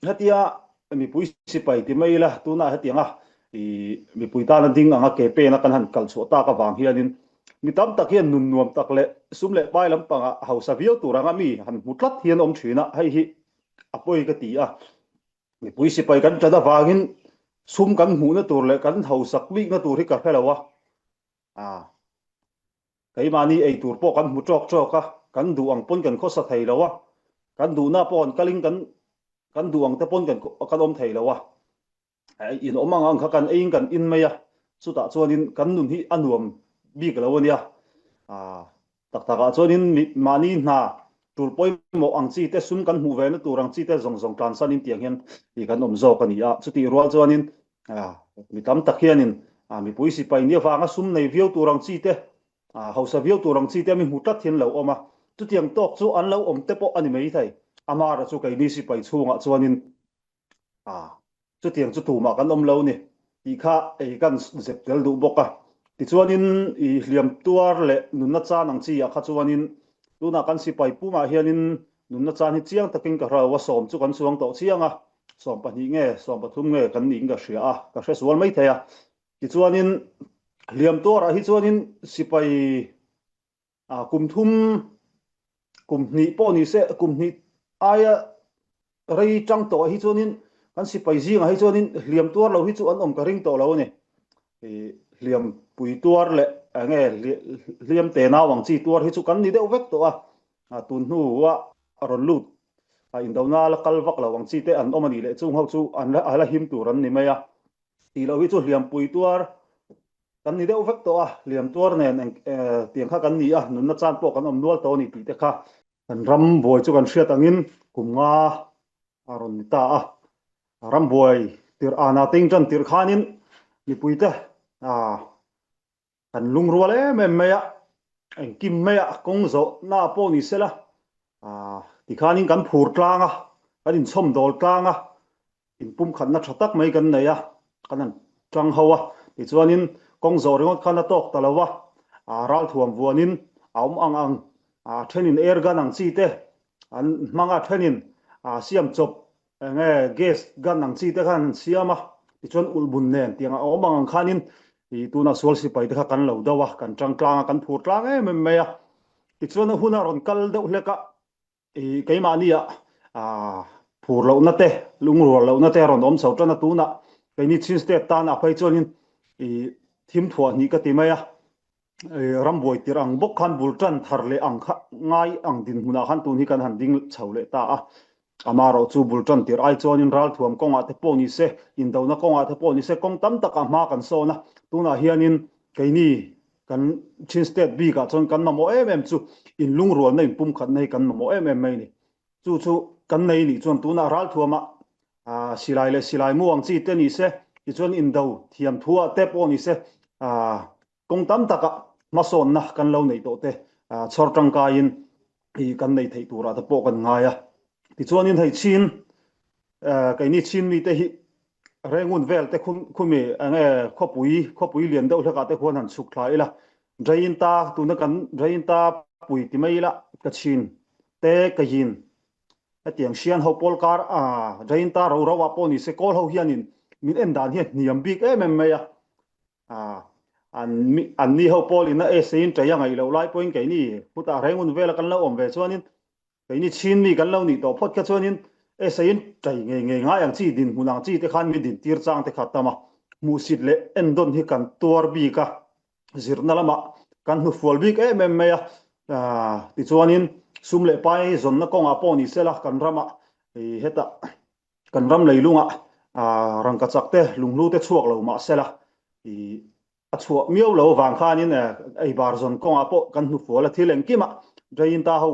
hatia mi pui si pai ti mai la tu na hatianga i mi pui ta na ding anga ke pe na kan han kal so ta ka wang hianin mi tam tak hian nun nuam tak le sum le pai lam panga hausa viau turanga mi han mutlat hian om thina hei hi apoi ka ti a mi pui si pai kan tada wangin sum kan hu na tur le kan hausak mi na tur hi ka phelawa à cái mà ni ei tur po kan mu chok chok ka kan du ang pon kan kho sa thei lawa kan du na pon kaling kan du ang te pon kan om thei lawa ai in om ang kha kan ein kan in maya chu ta chuanin kan nun hi anuam bi ka lawa nia à tak taka chuanin mani na tur poi mo ang chi te sum kan hu ve na turang chi te zong zong tlan sanin tiang hian i kan om zo kan ya chu ti rual chuanin à mi tam tak hianin à mi pui si pai nia wanga sum nei viau turang chi te à hausa viau turang chi te mi hu tat hian lo oma chu tiang tok chu an lo om te po ani mei thai ama ra chu kai ni si pai chunga chuanin à chu tiang chu tu ma kan om lo ni i kha ei kan zep tel du boka ti chuanin i hliam tuar le nun na cha nang chi a kha chuanin tuna kan si pai pu ma hianin nun na chan hi chiang takin ka rawa som chu kan suang to chianga som pa ni nge som pathum nge kan ni nga hria a ka hre sual mai theya ti chuanin hliam tuar a hi chuanin si pai a kum thum kum ni po ni se kum ni aya rei chang to hi chuanin kan si pai zinga hi chuanin hliam tuar lo hi chu an om ka ring to lo ni e hliam pui tuar le ange hliam te na wang chi tuar hi chu kan ni deuh vek to a tun nu wa ron lut a in dona la kal vak lo wang chi te an om ani le chung ho chu an la ala him turan ni maya ti lo hi chu hliam pui tuar kan ni deuh vek to hliam tuar nen tiang kha kan ni nun na chan po kan om nual to ni ti te kha kan ram boi chu kan hriat angin kum nga aron ta ram boi tir ana ting chan tir khanin ni puite à kan lung ruale me ya en kim me ya kong zo na po ni sela à ti khanin kan phur tlanga kan in som dol tlanga in pum khan na thatak mai kan nei kanan tang hawa ti chuanin kong zo ringot khana tok talawa à ral thuam vuanin aum ang thenin er gan ang chi te an manga thenin siam chop nge gas gan ang chi te khan siama ti chuan ulbun nen tianga aum ang khanin i tuna sual si pai te kha kan lo dawa kan tang tlang kan phur tlang me ya ti chuan huna ron kal deuh hleka i keimania à phur lo na te lung ro lo na te ron om so tana tuna keini chin step ta na pai chuanin i thim thua ni ka ti maya ramboi tirang bok khan bultan tharle ang kha ngai ang din huna khan tun hi kan han ding chaule ta amaro chu bultan tir ai chonin ral thuam konga te poni se in dona konga te poni se kong tam taka ma kan sona tuna hianin keini kan chin state b ka chon kan mamo chu in lung rual nei pum khat nei kan mamo mai ni chu kan nei ni chon tuna ral thuama silai le silai mu ang chi te ni se ti chon in do thiam thua te poni se a kong tam taka mason na kan lo nei to te chor tangka in i kan nei thei tura te po kan ngaya ti chuanin hei chin cái ni chin mi te hi rengun vel te khumi ange khopui lian deuh hleka te khuan han suk thlai la drain ta tu na kan drain ta pui ti mai la ka chin te ka yin atiang sian ho polkar drain ta ro ro wa poni se kol ho hianin min en dan hian niam bik em ya à an ni ho pol in na e sein tayang ai lo lai point cái ni puta rengun vel kan lo om ve chuanin cái ni chin mi kan lo ni to phot ka chuanin e sein trai nge nga yang chi din hunang chi te khan mi din tir chang te khatama musit le endon hi kan tor bi ka zirna lama kan hu fol bik me ya ti chuanin sum le pai zon na konga poni sela kan rama e heta kan ram leilunga rang ka chakte lunglu te chuak lo ma sela i a chuak miau lo wang khanin ei bar zon konga po kan hu fola thileng kima drain ta ho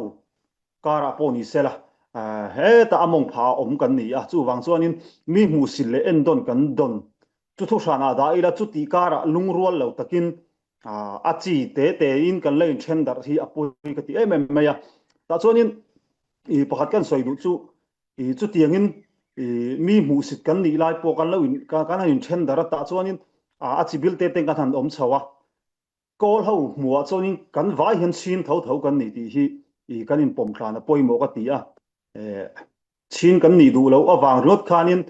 kara poni sela he ta among pha om kan ni chu wang chuanin mi mu sil le endon kan don chu thu sana da ila chu ti kara lungrual lo takin a chi te in kan lein tender hi apoi ka ti me ya ta chuanin i pakhat kan soi du chu i chu tiangin i mi mu sit kan ni lai po kan lo in kan in tender ta chuanin a chi bil te ten kan han om chawa kol ho muwa chuanin kan vai hian sin tho kan ni ti hi i kan in pom thlan a poimo ka ti chin kan ni du lo awang rot khanin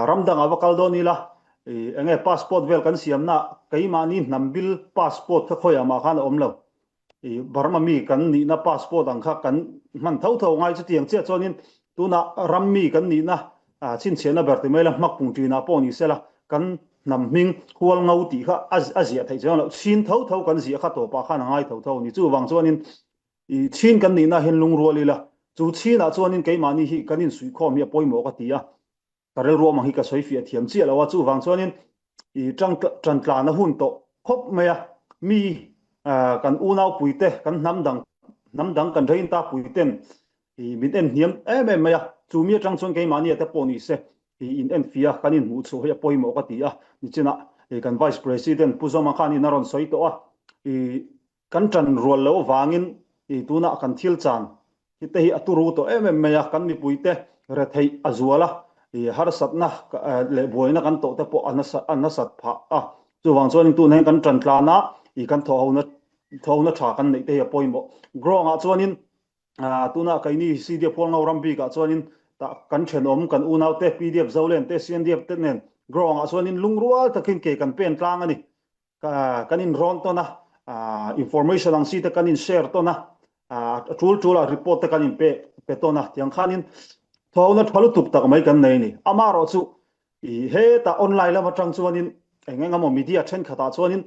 ramdang awakal do ni la enge passport vel kan siam na keima ni nambil passport kha khoya ma khan om lo barma mi kan ni na passport ang kha kan man thau thau ngai chu tiang che chonin tuna rammi kan ni na chin chena berti mela mak pung ti na po ni sela kan nam ming hual ngau ti kha azia thai chang lo chin thau thau kan zia kha to pa khan ngai thau thau ni chu wang chonin chin kan ni na hen lung ruali la chu china chuanin keima ni hi kanin sui khom hi poimo ka tia karel ro ma hi ka soi fi thiam chi lawa chu wang chuanin tran tla na hun to khop maya mi kan unau puite kan namdang kan rein ta puiten min en hiam em maya chu mi tang chuan keima ni ta poni se in en fia kanin mu chu hi poimo ka tia ni china kan vice president puzoma khanin naron soi to a kan tran rol lo wangin tuna kan thil chan hite hi aturu to maya kan mi puite re thei azuala har satna le boina kan to te po anasat pha chu wang chuan tu nen kan tran tlana kan thouna tha kan nei te poimo growing a chuanin tuna kaini cdf pol ngau rambi ka chuanin ta kan then om kan unau te pdf zolen te cndf te nen growing a chuanin lungrual takin ke kan pen tlang ani kanin ron to na information ang si te kanin share to na chul report te kanin pe to na tiang khanin thouna thalu tup tak mai kan nei ni amaro chu he ta online la matang chuanin enga mo media then khata chuanin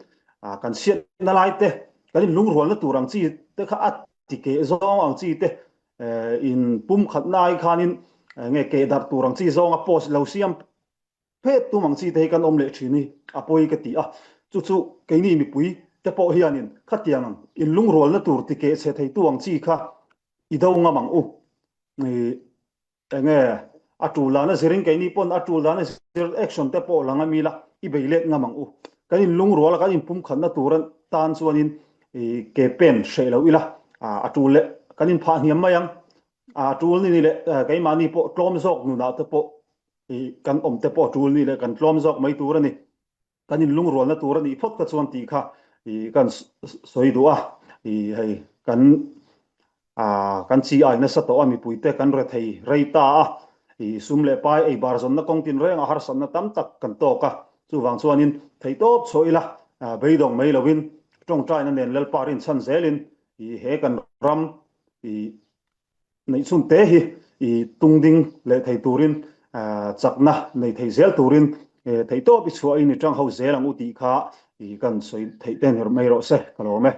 kan siat na lai te kanin lungrol na turang chi te kha at ti ke zong ang chi te in pum khat nai khanin nge ke dar turang chi zong a post lo siam phe tu mang chi te kan om le thini apoi ka ti chu ke ni mi pui te po hianin khatiang in lungrol na tur ti ke se thei tuang chi kha idau nga mang u enge atula na siring ke ni pon atula na sir action te po langa mi la i beilet nga mang u kanin lungrol kanin pum khat na turan tan chuanin ke pen shelo ila atule kanin pha hiam mayang atul ni le kai mani po tlom zok nu na te po kan om te po tul ni le kan tlom zok mai tur ani kanin lungrol na tur ani phot ka chuan ti kha kan soi du hei kan chi ai na sa to ami puite kan re thei reita sumle pai ei bar zon na kongtin reng har san na tam tak kan to ka chu wang chuanin thei top choila beidong mai lovin trong trai na nen lel parin chan zelin he kan ram nei chun te hi tungding le thei turin chakna nei thei zel turin thei top i chuai ni tang ho zelang uti kha kan soi thei ten her mai ro se kalome